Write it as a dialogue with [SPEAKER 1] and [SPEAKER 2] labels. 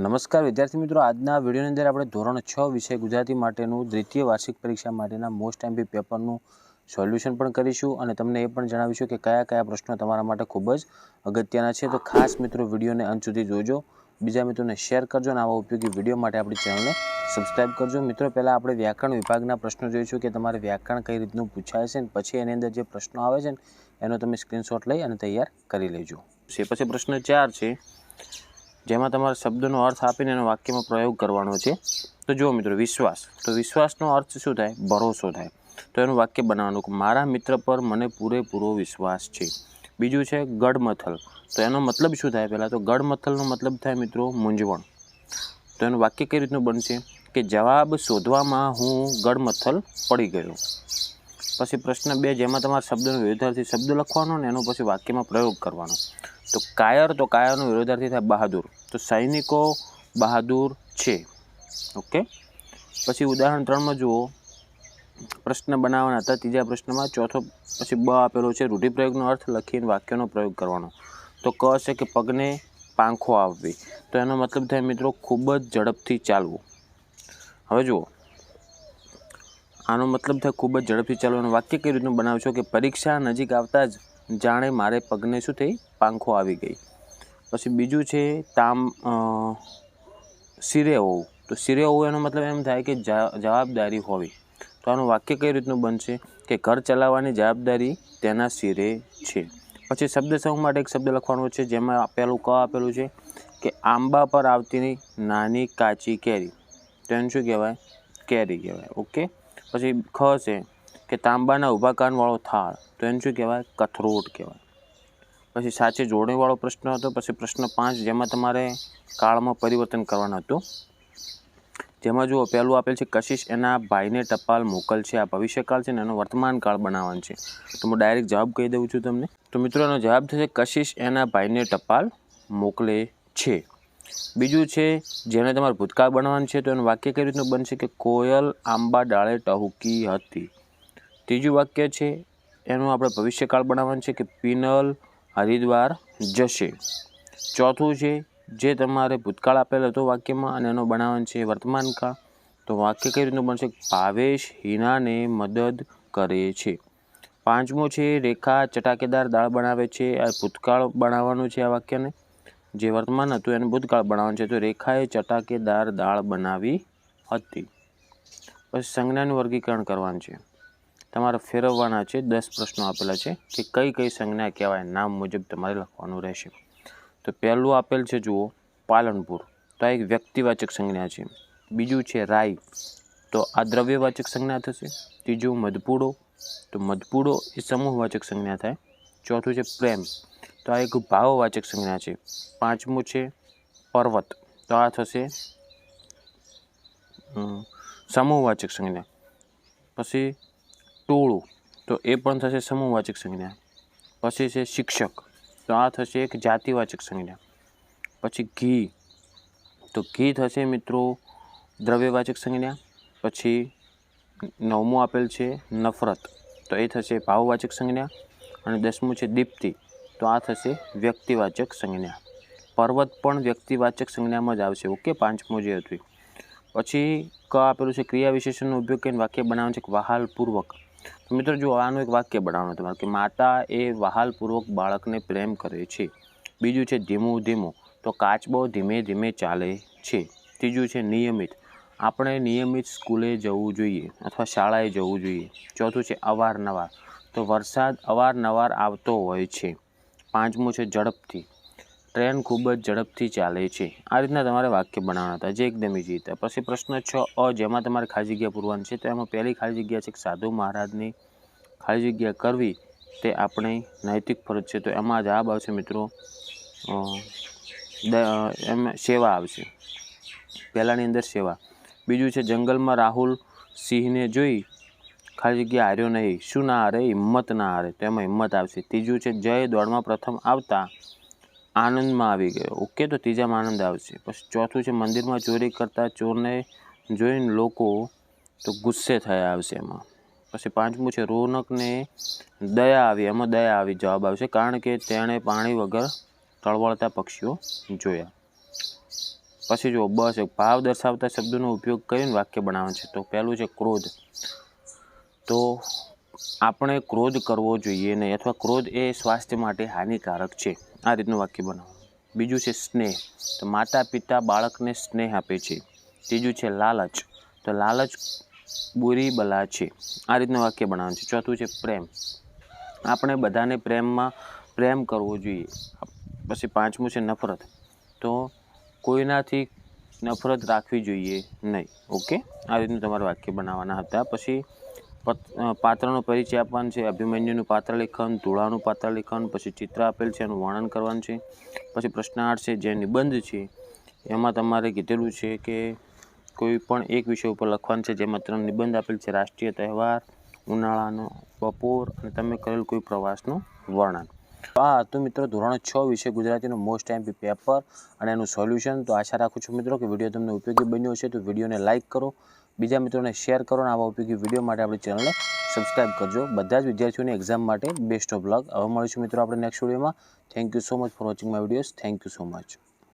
[SPEAKER 1] નમસ્કાર વિદ્યાર્થી મિત્રો, આજના વિડીયોની અંદર આપણે ધોરણ 6 વિષય ગુજરાતી માટેનું દ્વિતીય વાર્ષિક પરીક્ષા માટેના મોસ્ટ એમપી પેપરનું સોલ્યુશન પણ કરીશું અને તમને એ પણ જણાવીશું કે કયા કયા પ્રશ્નો તમારા માટે ખૂબ જ અગત્યના છે। તો ખાસ મિત્રો વિડીયોને અંત સુધી જોજો, બીજા મિત્રોને શેર કરજો અને આવા ઉપયોગી વિડીયો માટે આપણી ચેનલને સબસ્ક્રાઈબ કરજો। મિત્રો, પહેલાં આપણે વ્યાકરણ વિભાગના પ્રશ્નો જોઈશું કે તમારે વ્યાકરણ કઈ રીતનું પૂછાય છે, પછી એની અંદર જે પ્રશ્નો આવે છે ને એનો તમે સ્ક્રીનશોટ લઈ અને તૈયાર કરી લેજો। પછી પ્રશ્ન 4 છે, જેમાં તમારે શબ્દનો અર્થ આપીને એનો વાક્યમાં પ્રયોગ કરવાનો છે। તો જુઓ મિત્રો, વિશ્વાસ, તો વિશ્વાસનો અર્થ શું થાય? ભરોસો થાય। તો એનું વાક્ય બનાવવાનું કે મારા મિત્ર પર મને પૂરેપૂરો વિશ્વાસ છે। બીજું છે ગડમથલ, તો એનો મતલબ શું થાય? પહેલાં તો ગડમથલનો મતલબ થાય મિત્રો મૂંઝવણ। તો એનું વાક્ય કઈ રીતનું બનશે કે જવાબ શોધવામાં હું ગડમથલ પડી ગયો। પછી પ્રશ્ન 2, જેમાં તમારા શબ્દનો વિરોધાર્થી શબ્દ લખવાનો ને એનો પછી વાક્યમાં પ્રયોગ કરવાનો। તો કાયર, તો કાયરનો વિરોધાર્થી થાય બહાદુર, તો સૈનિકો બહાદુર છે। ઓકે, પછી ઉદાહરણ 3માં જુઓ, પ્રશ્ન બનાવવાના હતા। ત્રીજા પ્રશ્નમાં ચોથો પછી બ આપેલો છે, રૂઢિપ્રયોગનો અર્થ લખીને વાક્યનો પ્રયોગ કરવાનો। તો ક છે કે પગને પાંખો આવવી, તો એનો મતલબ થાય મિત્રો ખૂબ જ ઝડપથી ચાલવું। હવે જુઓ, આનો મતલબ થાય ખૂબ જ ઝડપથી ચાલવાનું વાક્ય કઈ રીતનું બનાવશો કે પરીક્ષા નજીક આવતા જ જાણે મારે પગને શું થઈ? પાંખો આવી ગઈ। પછી બીજું છે શિરે હોવું, તો શિરે હોવું એનો મતલબ એમ થાય કે જવાબદારી હોવી। તો આનું વાક્ય કઈ રીતનું બનશે કે ઘર ચલાવવાની જવાબદારી તેના શિરે છે। પછી શબ્દ સમૂહ માટે એક શબ્દ લખવાનો છે, જેમાં આપેલું છે કે આંબા પર આવતી નાની કાચી કેરી, તો એને શું કહેવાય? કેરી કહેવાય। ઓકે, પછી ખ છે કે તાંબાના ઊભા કાનવાળો થાળ, તો એને શું કહેવાય? કથરોટ કહેવાય। પછી સાચે જોડણીવાળો પ્રશ્ન હતો। પછી પ્રશ્ન 5, જેમાં તમારે કાળમાં પરિવર્તન કરવાનું હતું, જેમાં જુઓ પહેલું આપેલ છે કશિશ એના ભાઈને ટપાલ મોકલશે, આ ભવિષ્યકાળ છે ને એનો વર્તમાન કાળ બનાવવાનું છે। તો હું ડાયરેક્ટ જવાબ કહી દઉં છું તમને। તો મિત્રો, એનો જવાબ થશે કશિશ એના ભાઈને ટપાલ મોકલે છે। બીજું છે જેને તમારે ભૂતકાળ બનાવવાનું છે, તો એનું વાક્ય કઈ રીતનું બનશે કે કોયલ આંબા ડાળે ટહુકી હતી। ત્રીજું વાક્ય છે એનું આપણે ભવિષ્યકાળ બનાવવાનું છે કે પિનલ હરિદ્વાર જશે। ચોથું છે જે તમારે ભૂતકાળ આપેલ હતો વાક્યમાં અને એનો બનાવવાનું છે વર્તમાન કાળ, તો વાક્ય કઈ રીતનું બનશે? ભાવેશ હિનાને મદદ કરે છે। પાંચમું છે રેખા ચટાકેદાર દાળ બનાવે છે, આ ભૂતકાળ બનાવવાનું છે આ વાક્યને, જે વર્તમાન હતું એને ભૂતકાળ બનાવવાનું છે, તો રેખાએ ચટાકેદાર દાળ બનાવી હતી। પછી સંજ્ઞાનું વર્ગીકરણ કરવાનું છે, તમારે ફેરવવાના છે। 10 પ્રશ્નો આપેલા છે કે કઈ કઈ સંજ્ઞા કહેવાય, નામ મુજબ તમારે લખવાનું રહેશે। તો પહેલું આપેલ છે જુઓ પાલનપુર, તો આ એક વ્યક્તિવાચક સંજ્ઞા છે। બીજું છે રાઈ, તો આ દ્રવ્યવાચક સંજ્ઞા થશે। ત્રીજું મધપૂડો, તો મધપૂડો એ સમૂહવાચક સંજ્ઞા થાય। ચોથું છે પ્રેમ, તો આ એક ભાવવાચક સંજ્ઞા છે। પાંચમું છે પર્વત, તો આ થશે સમૂહવાચક સંજ્ઞા। પછી ટોળું, તો એ પણ થશે સમૂહવાચક સંજ્ઞા। પછી છે શિક્ષક, તો આ થશે એક જાતિવાચક સંજ્ઞા। પછી ઘી, તો ઘી થશે મિત્રો દ્રવ્યવાચક સંજ્ઞા। પછી 9મું આપેલ છે નફરત, તો એ થશે ભાવવાચક સંજ્ઞા। અને 10મું છે દીપ્તિ, તો આ થશે વ્યક્તિવાચક સંજ્ઞા। પર્વત પણ વ્યક્તિવાચક સંજ્ઞામાં જ આવશે। ઓકે, 5મું જે હતું। પછી ક આપેલું છે ક્રિયા વિશેષણનો ઉપયોગ કરીને વાક્ય બનાવવાનું છે વહાલપૂર્વક। તો મિત્રો જો આનું એક વાક્ય બનાવવાનું તમારે કે માતા એ વહાલપૂર્વક બાળકને પ્રેમ કરે છે। બીજું છે ધીમું ધીમું, તો કાચબો ધીમે ધીમે ચાલે છે। ત્રીજું છે નિયમિત, આપણે નિયમિત સ્કૂલે જવું જોઈએ અથવા શાળાએ જવું જોઈએ। ચોથું છે અવારનવાર, તો વરસાદ અવારનવાર આવતો હોય છે। પાંચમું છે ઝડપથી, ટ્રેન ખૂબ જ ઝડપથી ચાલે છે। આ રીતના તમારે વાક્ય બનાવવાના હતા, જે એકદમ ઇઝી હતા। પછી પ્રશ્ન 6 જેમાં તમારે ખાલી જગ્યા પૂરવાની છે, તો એમાં પહેલી ખાલી જગ્યા છે કે સાધુ મહારાજની ખાલી જગ્યા કરવી તે આપણી નૈતિક ફરજ છે, તો એમાં જવાબ આવશે મિત્રો એમાં સેવા આવશે, પહેલાંની અંદર સેવા। બીજું છે જંગલમાં રાહુલ સિંહને જોઈ ખાલી જગ્યા હાર્યો નહીં, શું ના હારે? હિંમત ના હારે, તો એમાં હિંમત આવશે। ત્રીજું છે જય દોડમાં પ્રથમ આવતા આનંદમાં આવી ગયો। ઓકે, તો ત્રીજામાં આનંદ આવશે। પછી ચોથું છે મંદિરમાં ચોરી કરતા ચોરને જોઈને લોકો તો ગુસ્સે થયા આવશે એમાં। પછી પાંચમું છે રોનકને દયા આવી, એમાં દયા આવી જવાબ આવશે, કારણ કે તેણે પાણી વગર તળવળતા પક્ષીઓ જોયા। પછી જો બ છે, ભાવ દર્શાવતા શબ્દોનો ઉપયોગ કરીને વાક્ય બનાવવાનું છે. તો પહેલું છે ક્રોધ. તો આપણે ક્રોધ કરવો જોઈએ નહીં, અથવા ક્રોધ એ સ્વાસ્થ્ય માટે હાનિકારક છે. આ રીતનું વાક્ય બનાવવાનું. બીજું છે સ્નેહ. તો માતા પિતા બાળકને સ્નેહ આપે છે. ત્રીજું છે લાલચ. તો લાલચ બુરી બલા છે. આ રીતનું વાક્ય બનાવવાનું છે. ચોથું છે પ્રેમ. આપણે બધાને પ્રેમ કરવો જોઈએ. પછી પાંચમું છે નફરત. તો કોઈનાથી નફરત રાખવી જોઈએ નહીં. ઓકે, આ રીતનું તમારે વાક્ય બનાવવાના હતા. પછી પાત્રનો પરિચય આપવાનો છે. અભિમન્યુનું પાત્ર લેખન, ધોળાનું પાત્ર લેખન, પછી ચિત્ર આપેલ છે એનું વર્ણન કરવાનું છે. પછી પ્રશ્ન 8 છે જે નિબંધ છે એમાં તમારે કીધેલું છે કે કોઈ પણ એક વિષય ઉપર લખવાનું છે, જેમાં 3 નિબંધ આપેલ છે: રાષ્ટ્રીય તહેવાર, ઉનાળાનો બપોર અને તમે કરેલ કોઈ પ્રવાસનું વર્ણન. આ હતું મિત્રો ધોરણ 6 વિષય ગુજરાતીનું મોસ્ટ એમપી પેપર અને એનું સોલ્યુશન. તો આશા રાખું છું મિત્રો કે વિડીયો તમને ઉપયોગી બન્યો હશે. તો વિડીયોને લાઇક કરો, બીજા મિત્રોને શેર કરો અને આવા ઉપયોગી વિડીયો માટે આપણી ચેનલને સબસ્ક્રાઈબ કરજો. બધા જ વિદ્યાર્થીઓની એક્ઝામ માટે બેસ્ટ ઓફ લક. હવે મળીશું મિત્રો આપણે નેક્સ્ટ વિડીયોમાં. Thank you so much for watching my videos. Thank you so much.